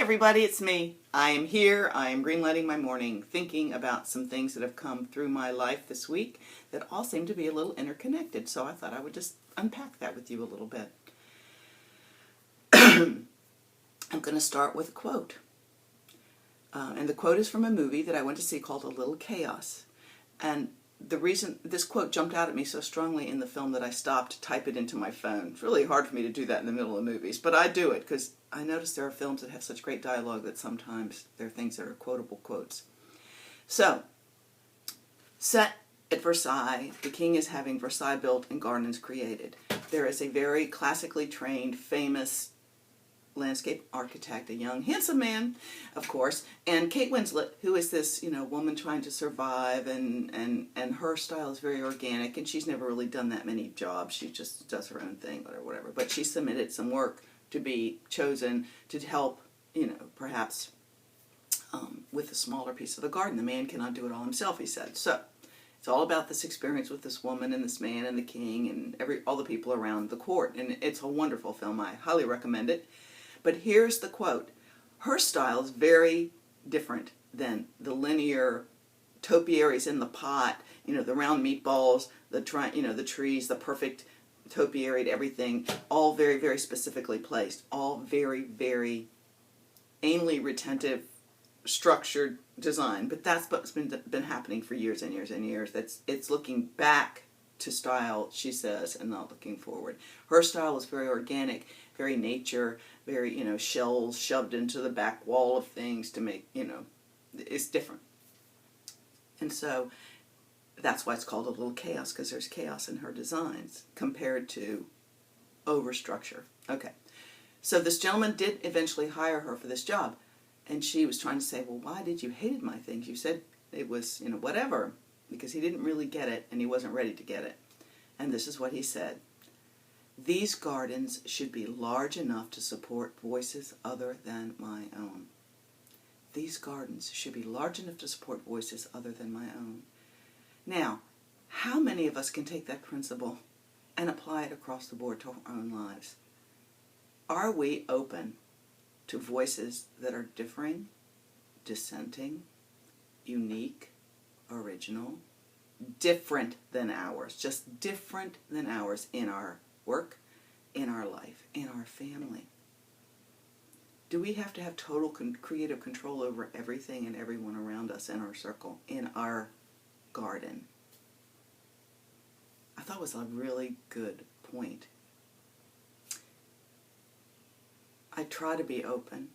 everybody, it's me. I am here. I am greenlighting my morning, thinking about some things that have come through my life this week that all seem to be a little interconnected. So I thought I would just unpack that with you a little bit. I'm going to start with a quote. And the quote is from a movie that I went to see called A Little Chaos. And the reason this quote jumped out at me so strongly in the film that I stopped to type it into my phone. It's really hard for me to do that in the middle of movies, but I do it because I notice there are films that have such great dialogue that sometimes there are things that are quotable quotes. So, set at Versailles, the king is having Versailles built and gardens created. There is a very classically trained, famous landscape architect, a young, handsome man, of course, and Kate Winslet, who is this, woman trying to survive, and her style is very organic, and she's never really done that many jobs. She just does her own thing, or whatever. But she submitted some work to be chosen to help, perhaps with a smaller piece of the garden. The man cannot do it all himself, he said. So it's all about this experience with this woman and this man and the king and all the people around the court. And it's a wonderful film. I highly recommend it. But here's the quote. Her style is very different than the linear topiaries in the pot, the round meatballs, the trees, the perfect topiary, everything, all very, very specifically placed, all very, very anally retentive, structured design. But that's what's been happening for years and years and years. It's looking back to style, she says, and not looking forward. Her style is very organic, very nature, very, shells shoved into the back wall of things to make, it's different. And so that's why it's called A Little Chaos, because there's chaos in her designs compared to overstructure. Okay. So this gentleman did eventually hire her for this job, and she was trying to say, well, why did you hate my things? You said it was, whatever, because he didn't really get it, and he wasn't ready to get it. And this is what he said. These gardens should be large enough to support voices other than my own. These gardens should be large enough to support voices other than my own. Now, how many of us can take that principle and apply it across the board to our own lives? Are we open to voices that are differing, dissenting, unique, original, different than ours, just different than ours in our work, in our life, in our family? Do we have to have total creative control over everything and everyone around us in our circle, in our garden? I thought it was a really good point. I try to be open.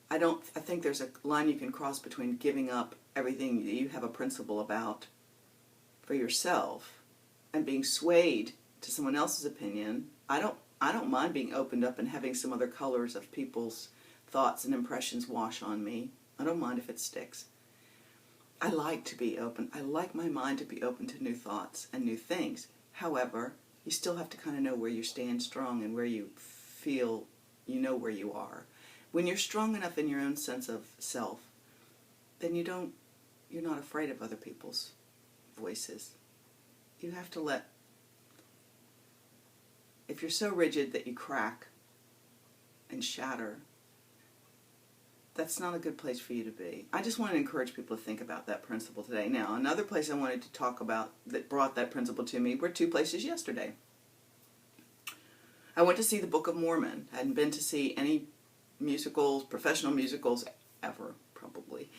I think there's a line you can cross between giving up everything that you have a principle about for yourself and being swayed to someone else's opinion. I don't mind being opened up and having some other colors of people's thoughts and impressions wash on me. I don't mind if it sticks. I like to be open. I like my mind to be open to new thoughts and new things. However, you still have to kind of know where you stand strong and where you feel you know where you are. When you're strong enough in your own sense of self, then you're not afraid of other people's voices. You have to if you're so rigid that you crack and shatter, that's not a good place for you to be. I just want to encourage people to think about that principle today. Now, another place I wanted to talk about that brought that principle to me were two places yesterday. I went to see the Book of Mormon. I hadn't been to see any musicals, professional musicals, ever, probably.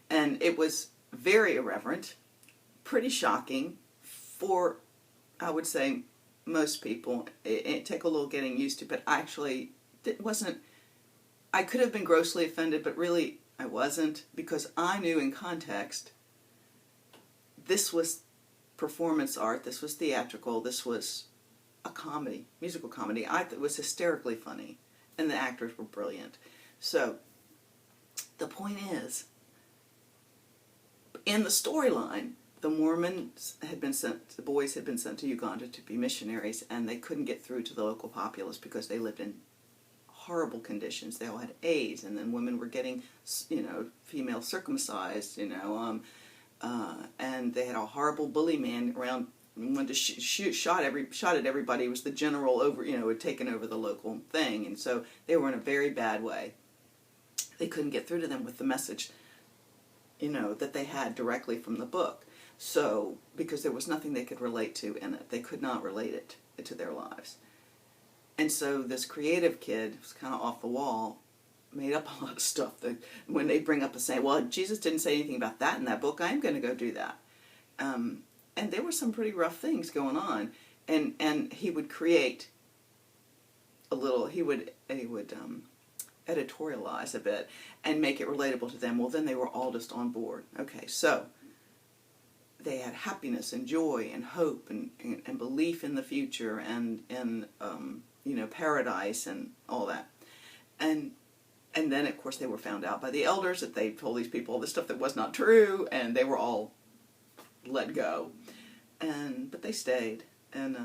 And it was very irreverent, pretty shocking for, I would say, most people. It took a little getting used to, but actually it wasn't. I could have been grossly offended, but really I wasn't, because I knew in context this was performance art, this was theatrical, this was a comedy, musical comedy. I thought it was hysterically funny, and the actors were brilliant. So the point is, in the storyline, the Mormons had been sent, the boys had been sent to Uganda to be missionaries, and they couldn't get through to the local populace because they lived in horrible conditions. They all had AIDS, and then women were getting, female circumcised, and they had a horrible bully man around, wanted to shot at everybody. It was the general had taken over the local thing, and so they were in a very bad way. they couldn't get through to them with the message, that they had directly from the book. So, because there was nothing they could relate to in it. They could not relate it to their lives. And so this creative kid was kind of off the wall, made up a lot of stuff that when they bring up a saying, well, Jesus didn't say anything about that in that book, I'm going to go do that. And there were some pretty rough things going on. And he would create a little, he would editorialize a bit and make it relatable to them. Well, then they were all just on board. Okay, so they had happiness and joy and hope and belief in the future and paradise and all that. And then, of course, they were found out by the elders that they told these people all this stuff that was not true, and they were all let go. But they stayed. And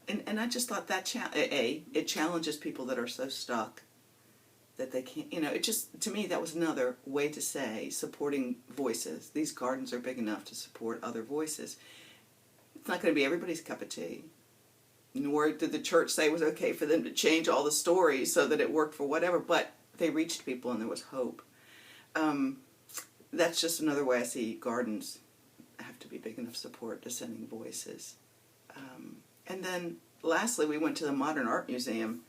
I just thought that, it challenges people that are so stuck that they can't, it just, to me, that was another way to say supporting voices. These gardens are big enough to support other voices. It's not going to be everybody's cup of tea. Nor did the church say it was okay for them to change all the stories so that it worked for whatever, but they reached people and there was hope. That's just another way I see gardens have to be big enough to support dissenting voices. And then lastly, we went to the Modern Art Museum.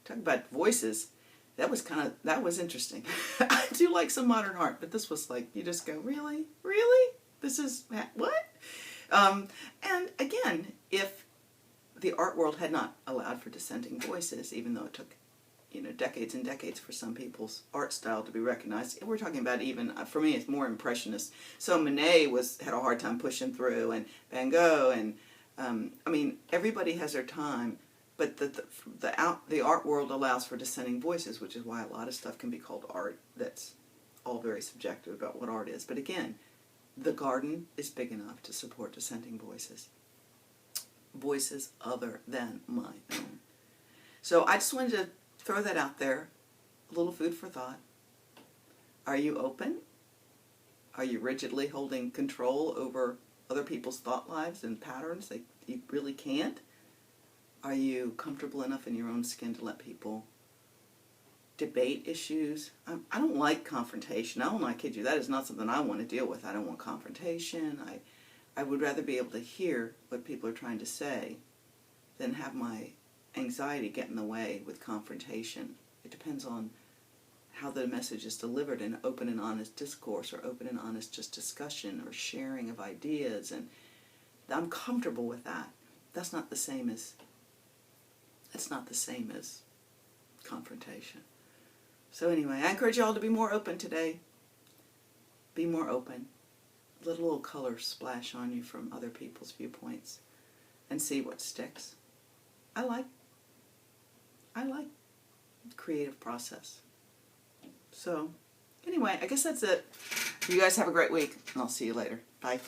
Talk about voices. That was interesting. I do like some modern art, but this was like, you just go, really? Really? This is, what? And again, if the art world had not allowed for dissenting voices, even though it took, decades and decades for some people's art style to be recognized. We're talking about even, for me, it's more impressionist. So Monet had a hard time pushing through, and Van Gogh, and everybody has their time. But the art world allows for dissenting voices, which is why a lot of stuff can be called art. That's all very subjective about what art is. But again, the garden is big enough to support dissenting voices. Voices other than my own. So I just wanted to throw that out there. A little food for thought. Are you open? Are you rigidly holding control over other people's thought lives and patterns that you really can't? Are you comfortable enough in your own skin to let people debate issues? I don't like confrontation. I don't like, kid you, that is not something I want to deal with. I don't want confrontation. I would rather be able to hear what people are trying to say than have my anxiety get in the way with confrontation. It depends on how the message is delivered in open and honest discourse, or open and honest just discussion or sharing of ideas. And I'm comfortable with that. That's not the same as confrontation. So anyway, I encourage you all to be more open today. Be more open. Let a little color splash on you from other people's viewpoints and see what sticks. I like the creative process. So anyway, I guess that's it. You guys have a great week, and I'll see you later. Bye.